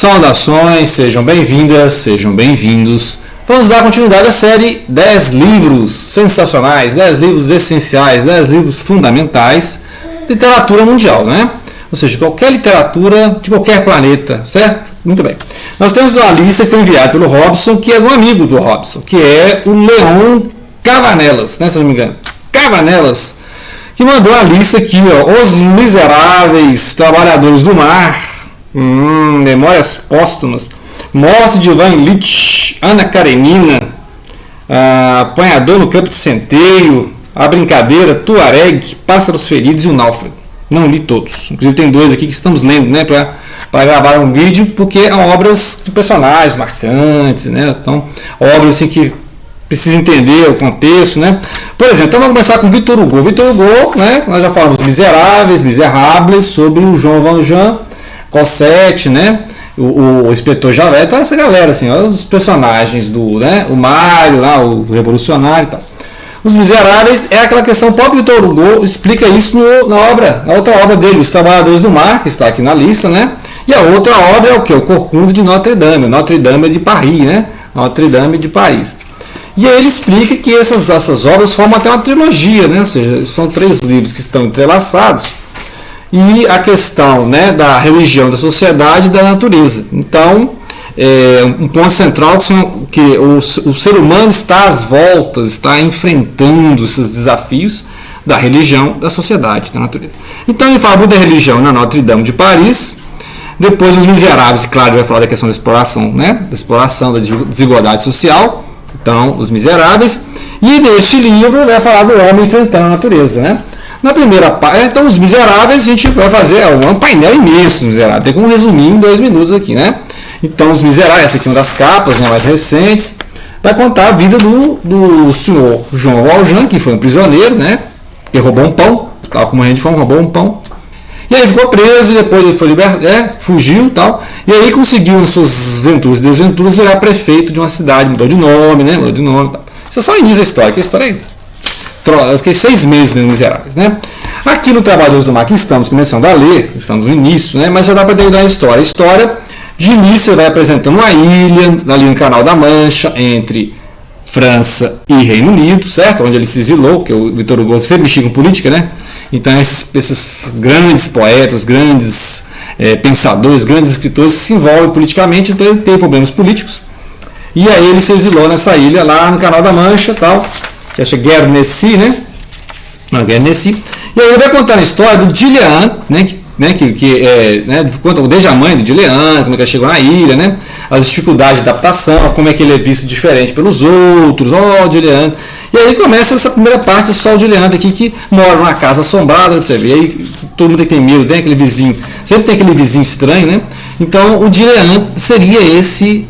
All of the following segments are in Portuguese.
Saudações, sejam bem-vindas, sejam bem-vindos. Vamos dar continuidade à série 10 livros sensacionais, 10 livros essenciais, 10 livros fundamentais de literatura mundial, né? Ou seja, qualquer literatura de qualquer planeta, certo? Muito bem. Nós temos uma lista que foi enviada pelo Robson, que é um amigo do Robson, que é o Leon Cavanellas, né, se eu não me engano. Cavanellas, que mandou uma lista aqui, ó, Os Miseráveis, Trabalhadores do Mar, Memórias Póstumas, Morte de Ivan Ilitch, Ana Karenina, Apanhador no Campo de Centeio, A Brincadeira, Tuareg, Pássaros Feridos e O Náufrago. Não li todos, inclusive tem dois aqui que estamos lendo, né, para gravar um vídeo, porque são obras de personagens marcantes, né, então obras assim que precisa entender o contexto, né. Por exemplo, então vamos começar com Victor Hugo. Victor Hugo, né, nós já falamos dos Miseráveis, Miserables, sobre o João Valjean, Cosette, né, o Inspetor Javert, tá, essa galera assim, ó, os personagens do, né, o Mário lá, o Revolucionário e tal. Os Miseráveis é aquela questão, o próprio Victor Hugo explica isso na outra obra dele, Os Trabalhadores do Mar, que está aqui na lista, né? E a outra obra é o que? O Corcunda de Notre Dame, Notre Dame de Paris, né? Notre Dame de Paris. E aí ele explica que essas obras formam até uma trilogia, né? Ou seja, são 3 livros que estão entrelaçados, e a questão, né, da religião, da sociedade e da natureza. Então, um ponto central que o ser humano está às voltas, está enfrentando esses desafios da religião, da sociedade, da natureza. Então ele fala da religião na Notre Dame de Paris, depois os Miseráveis, claro, ele vai falar da questão da exploração, né, da exploração da desigualdade social, então os Miseráveis, e neste livro vai falar do homem enfrentando a natureza, né. Na primeira parte, então os Miseráveis, a gente vai fazer um painel imenso dos Miseráveis, tem como resumir em 2 minutos aqui, né. Então, Os Miseráveis, essa aqui é uma das capas, né, mais recentes, vai contar a vida do senhor João Valjean, que foi um prisioneiro, né, que roubou um pão, estava com uma gente de fome, roubou um pão, e aí ficou preso, e depois ele foi libertado, fugiu e tal, e aí conseguiu, em suas aventuras e desventuras, virar prefeito de uma cidade, mudou de nome, né, e tal. Isso é só o início da história, que a história eu fiquei 6 meses nos Miseráveis, né. Aqui no Trabalhadores do Mar, que estamos começando a ler, estamos no início, né, mas já dá para entender a história. A história, de início, ele vai apresentando uma ilha ali no Canal da Mancha, entre França e Reino Unido, certo? Onde ele se exilou, porque o Victor Hugo sempre mexia com política, né? Então, esses grandes poetas, grandes pensadores, grandes escritores se envolvem politicamente, então ele tem problemas políticos. E aí ele se exilou nessa ilha lá no Canal da Mancha, tal, que é Guernesey, né? Não, Guernesey. E aí ele vai contar a história do Gillian, conta desde a mãe do Gillian, como é que ele chegou na ilha, né? As dificuldades de adaptação, como é que ele é visto diferente pelos outros, Gillian. E aí começa essa primeira parte, só o Gillian aqui, que mora numa casa assombrada, você vê, e aí todo mundo tem medo, tem aquele vizinho, sempre tem aquele vizinho estranho, né? Então o Gillian seria esse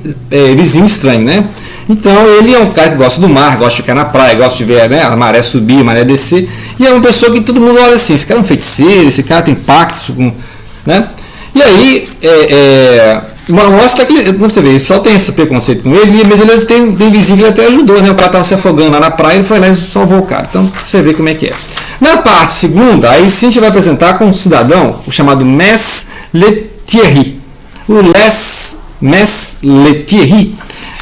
vizinho estranho, né? Então ele é um cara que gosta do mar, gosta de ficar na praia, gosta de ver, né, a maré subir, a maré descer, e é uma pessoa que todo mundo olha assim, esse cara é um feiticeiro, esse cara tem pacto com, né? E aí mostra que não, você vê, o pessoal tem esse preconceito com ele, mas ele tem vizinho que ele até ajudou, né? O cara estava se afogando lá na praia, ele foi lá e salvou o cara. Então você vê como é que é. Na parte segunda, aí sim a gente vai apresentar com um cidadão chamado Mess Lethierry. O Mess Lethierry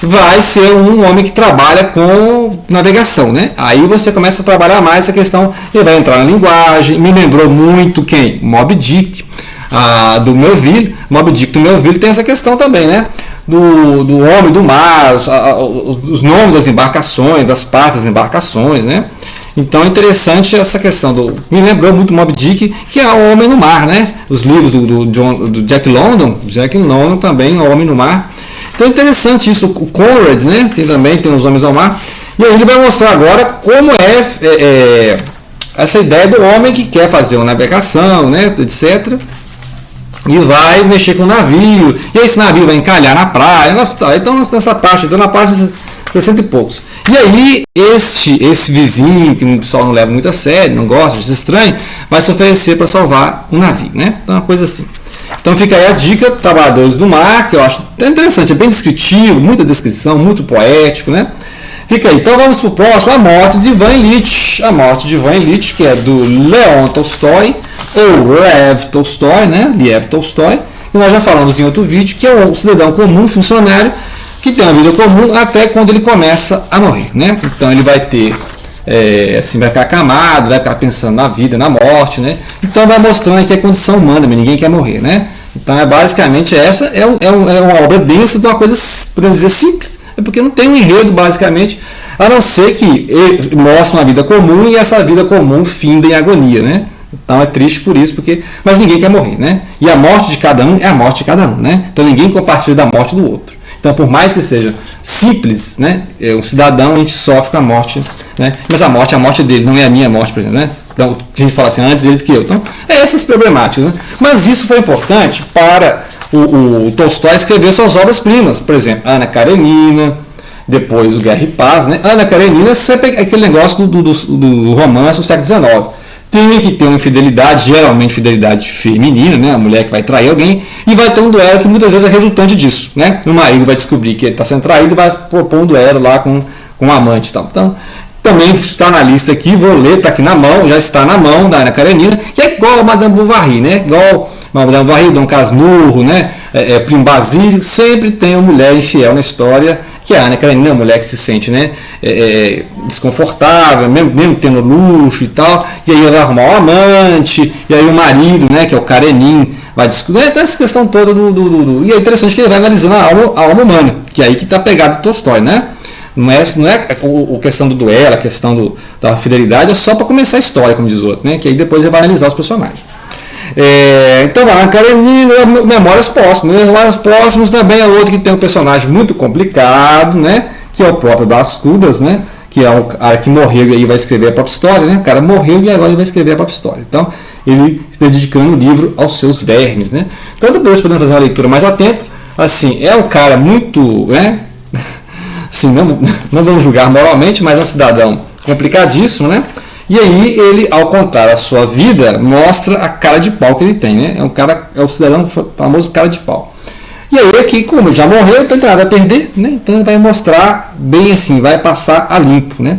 vai ser um homem que trabalha com navegação, né? Aí você começa a trabalhar mais essa questão, ele vai entrar na linguagem, me lembrou muito quem? Moby Dick, do Melville. Moby Dick do Melville tem essa questão também, né? Do homem do mar, os nomes das embarcações, das partes das embarcações, né? Então é interessante essa questão me lembrou muito Moby Dick, que é o Homem no Mar, né? Os livros do Jack London também, o Homem no Mar. Então é interessante isso, o Conrad, né? Tem os Homens ao Mar. E aí ele vai mostrar agora como é essa ideia do homem que quer fazer uma navegação, né? Etc. E vai mexer com o navio. E aí esse navio vai encalhar na praia. Então nessa parte, na parte 60 e poucos. E aí esse vizinho, que o pessoal não leva muito a sério, não gosta, acha estranho, vai se oferecer para salvar um navio, né? Então é uma coisa assim. Então fica aí a dica, Trabalhadores do Mar, que eu acho interessante, é bem descritivo, muita descrição, muito poético, né? Fica aí. Então vamos para o próximo, A Morte de Ivan Ilitch. A Morte de Ivan Ilitch, que é do Leon Tolstói, ou Lev Tolstói, né? Liev Tolstói, E nós já falamos em outro vídeo que é o cidadão comum, funcionário, que tem uma vida comum até quando ele começa a morrer, né? Então ele vai ter, assim, vai ficar acamado, vai ficar pensando na vida, na morte, né? Então vai mostrando aqui a condição humana, mas ninguém quer morrer, né? Então basicamente essa é uma obra densa de uma coisa, podemos dizer, simples, porque não tem um enredo basicamente, a não ser que ele mostra uma vida comum e essa vida comum finda em agonia, né? Então é triste por isso, mas ninguém quer morrer, né? E a morte de cada um é a morte de cada um, né? Então ninguém compartilha da morte do outro. Então, por mais que seja simples, né? Um cidadão, a gente sofre com a morte, né? Mas a morte dele, não é a minha morte, por exemplo, né? Então, a gente fala assim, antes ele do que eu. Então, essas problemáticas, né? Mas isso foi importante para o Tolstói escrever suas obras-primas. Por exemplo, Ana Karenina, depois o Guerra e Paz, né? Ana Karenina sempre é aquele negócio do romance do século XIX. Tem que ter uma infidelidade, geralmente fidelidade feminina, né? A mulher que vai trair alguém, e vai ter um duelo que muitas vezes é resultante disso, né? O marido vai descobrir que ele está sendo traído e vai propor um duelo lá com um amante e tal. Então, também está na lista aqui, vou ler, está aqui na mão, já está na mão da Ana Karenina, que é igual a Madame Bovary, né? Igual a Madame Bovary, Dom Casmurro, né? Primo Basílio, sempre tem uma mulher infiel na história, que a Ana Karenina é uma mulher que se sente, né, desconfortável, mesmo tendo luxo e tal, e aí ela vai arrumar um amante, e aí o marido, né, que é o Karenin, vai discutir. Então essa questão toda E é interessante que ele vai analisando a alma humana, que é aí que está pegado do Tolstói, né? Não é a questão do duelo, a questão da fidelidade, é só para começar a história, como diz o outro, né? Que aí depois ele vai analisar os personagens. Então, Ana Karenina, Memórias Póstumas. Memórias Póstumas também é outro que tem um personagem muito complicado, né? Que é o próprio Brás Cubas, né? Que é um cara que morreu e aí vai escrever a própria história, né? O cara morreu e agora ele vai escrever a própria história. Então, ele está dedicando o livro aos seus vermes, né? Então, depois podemos fazer uma leitura mais atenta. Assim, é um cara muito, né? Assim, não vamos julgar moralmente, mas é um cidadão complicadíssimo, né? E aí ele, ao contar a sua vida, mostra a cara de pau que ele tem, né? É o cidadão famoso cara de pau. E aí aqui, como ele já morreu, não tem nada a perder, né? Então ele vai mostrar bem assim, vai passar a limpo, né?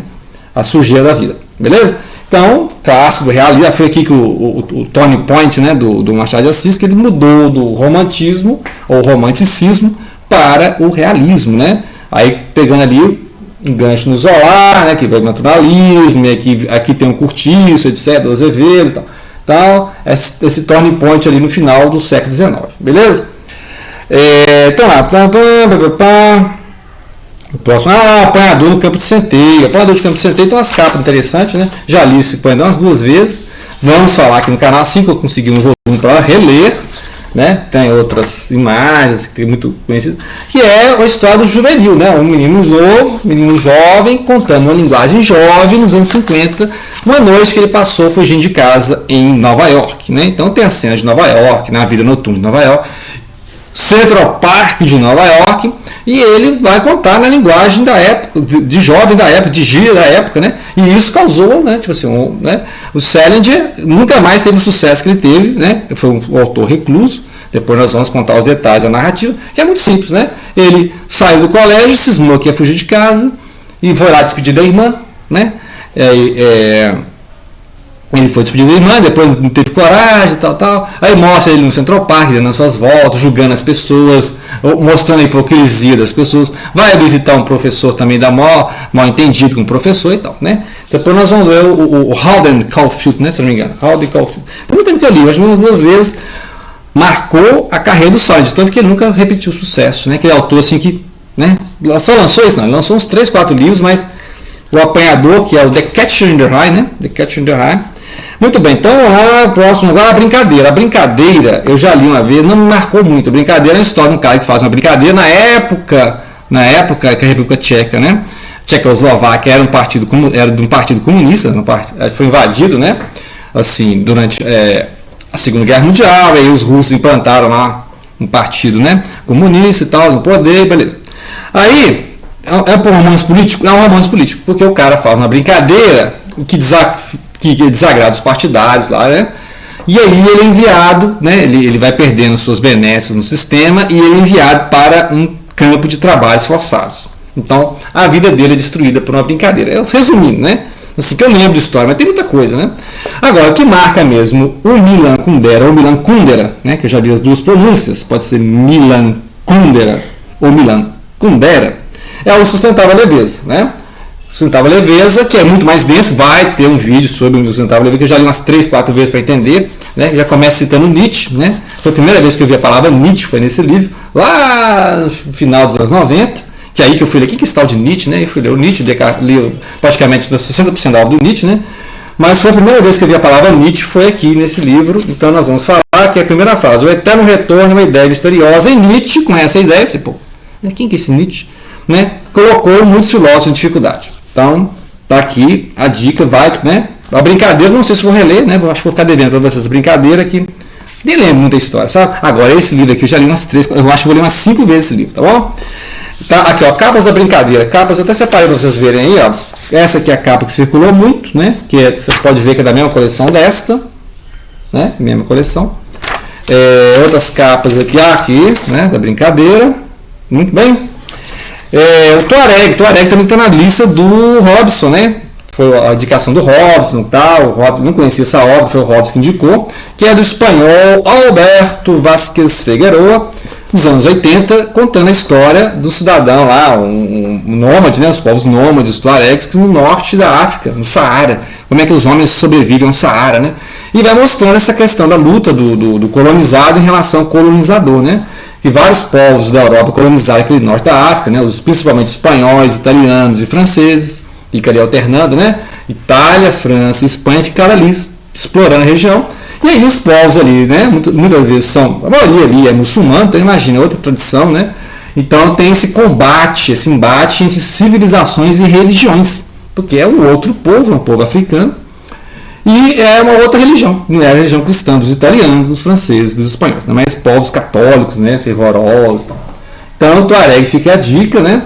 A sujeira da vida, beleza? Então, clássico do realismo, foi aqui que o Tony Point, né, do Machado de Assis, que ele mudou do romantismo, ou romanticismo, para o realismo, né? Aí pegando ali um gancho no Zola, né, que vai o naturalismo, aqui tem um Curtiço, etc., do Azevedo e tal. Então, esse turning point ali no final do século XIX, beleza? Então lá, o próximo, apanhador no campo de centeio. Apanhador de campo de centeio tem umas capas interessantes, né? Já li esse apanhador umas 2 vezes. Vamos falar aqui no canal assim que eu conseguir um volume para reler. Né? Tem outras imagens que tem muito conhecido, que é a história do juvenil, né? Um menino novo, menino jovem, contando uma linguagem jovem nos anos 50, uma noite que ele passou fugindo de casa em Nova York, né? Então tem a cena de Nova York, na vida noturna de Nova York, Central Park de Nova York, e ele vai contar na linguagem da época, de jovem da época, de gíria da época, né? E isso causou, né? Tipo assim, né? O Salinger nunca mais teve o sucesso que ele teve, né? Foi um autor recluso. Depois nós vamos contar os detalhes da narrativa, que é muito simples, né? Ele saiu do colégio, cismou que ia fugir de casa e foi lá despedir da irmã, né? Ele foi despedir da irmã, depois não teve coragem, tal. Aí mostra ele no Central Park, dando suas voltas, julgando as pessoas, mostrando a hipocrisia das pessoas. Vai visitar um professor também, dá mal entendido com o professor e tal, né? Depois nós vamos ler o Holden Caulfield, né? Se não me engano, Holden Caulfield. Tem muito tempo que eu li, acho que umas 2 vezes. Marcou a carreira do Salinger, tanto que ele nunca repetiu sucesso, né? Aquele autor assim que, né? Só lançou isso, não, ele lançou uns 3, 4 livros, mas o apanhador, que é o The Catcher in the Rye, né? The Catcher in the Rye. Muito bem, então lá, próximo agora a brincadeira. A brincadeira, eu já li uma vez, não me marcou muito. A brincadeira é a história de um cara que faz uma brincadeira na época que a República Tcheca, né? Tchecoslováquia era de um partido comunista, foi invadido, né? Assim, durante a Segunda Guerra Mundial, aí os russos implantaram lá um partido, né, comunista e tal, no poder, beleza. Aí, é um romance político? Não é um romance político, porque o cara faz uma brincadeira que desagrada os partidários lá, né, e aí ele é enviado, né, ele vai perdendo suas benesses no sistema e ele é enviado para um campo de trabalhos forçados. Então, a vida dele é destruída por uma brincadeira. Resumindo, né, assim que eu lembro de história, mas tem muita coisa, né? Agora, o que marca mesmo o Milan Kundera ou Milan Kundera, né? Que eu já vi as duas pronúncias, pode ser Milan Kundera ou Milan Kundera, é o Sustentável Leveza, né? Sustentável Leveza, que é muito mais denso, vai ter um vídeo sobre o Sustentável Leveza, que eu já li umas 3, 4 vezes para entender, né? Já começa citando Nietzsche, né? Foi a primeira vez que eu vi a palavra Nietzsche, foi nesse livro, lá no final dos anos 90, que é aí que eu fui ler, o que é esse tal de Nietzsche, né? Eu fui ler o Nietzsche, li praticamente 60% da obra do Nietzsche, né? Mas foi a primeira vez que eu vi a palavra Nietzsche, foi aqui nesse livro, então nós vamos falar que é a primeira frase, o eterno retorno é uma ideia misteriosa, e Nietzsche, com essa ideia, eu falei, pô, quem que é esse Nietzsche? Né? Colocou muitos filósofos em dificuldade. Então, tá aqui a dica, vai, né? A brincadeira, não sei se vou reler, né? Acho que vou ficar devendo para vocês a brincadeira que nem lembro muita história, sabe? Agora, esse livro aqui eu já li umas 3, eu acho que vou ler umas 5 vezes esse livro, tá bom? Tá, aqui, ó, capas da brincadeira. Capas, eu até separei para vocês verem aí, ó. Essa aqui é a capa que circulou muito, né? Que você pode ver que é da mesma coleção desta, né? Mesma coleção. Outras capas aqui, né? Da brincadeira. Muito bem. O Tuareg também está na lista do Robson, né? Foi a indicação do Robson e tal. O Robson, não conhecia essa obra, foi o Robson que indicou, que é do espanhol Alberto Vázquez Figueroa, dos anos 80, contando a história do cidadão lá, um nômade, né? Os povos nômades, os Tuaregs, no norte da África, no Saara. Como é que os homens sobrevivem ao Saara, né? E vai mostrando essa questão da luta do colonizado em relação ao colonizador, né? Que vários povos da Europa colonizaram aquele norte da África, né? Principalmente espanhóis, italianos e franceses, fica ali alternando, né? Itália, França e Espanha ficaram ali explorando a região. E aí os povos ali, né? Muitas vezes a maioria ali é muçulmano, então imagina, outra tradição, né? Então tem esse combate, esse embate entre civilizações e religiões, porque é um outro povo, é um povo africano, e é uma outra religião, não é a religião cristã dos italianos, dos franceses, dos espanhóis, né? Mas povos católicos, né? Fervorosos. Então o Tuareg fica a dica, né?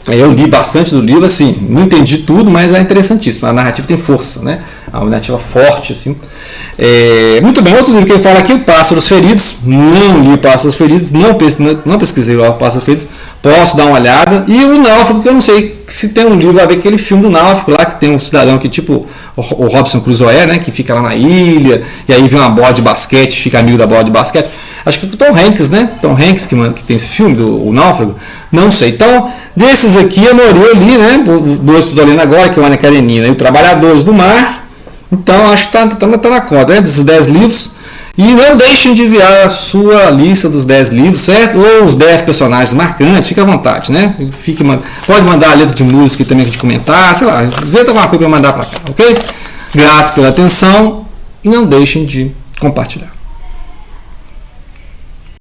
Eu li bastante do livro, assim, não entendi tudo, mas é interessantíssimo. A narrativa tem força, né? A narrativa forte, assim. Muito bem, outro livro que eu falo aqui, o Pássaros Feridos. Não li Pássaros Feridos, não pesquisei o Pássaros Feridos. Posso dar uma olhada. E o Náufrago, que eu não sei se tem um livro a ver aquele filme do Náufrago lá, que tem um cidadão que tipo o Robson Crusoe, né? Que fica lá na ilha, e aí vem uma bola de basquete, fica amigo da bola de basquete. Acho que é o Tom Hanks, né? Tom Hanks que tem esse filme, o Náufrago. Não sei. Então, desses aqui, a maioria eu li, né? Dois que estou lendo agora, que é o Ana Karenina e o Trabalhadores do Mar. Então, acho que tá na conta, né? Desses 10 livros. E não deixem de enviar a sua lista dos 10 livros, certo? Ou os 10 personagens marcantes, fique à vontade, né? Pode mandar a letra de música também a gente comentar, sei lá, inventa alguma coisa para mandar para cá, ok? Grato pela atenção e não deixem de compartilhar.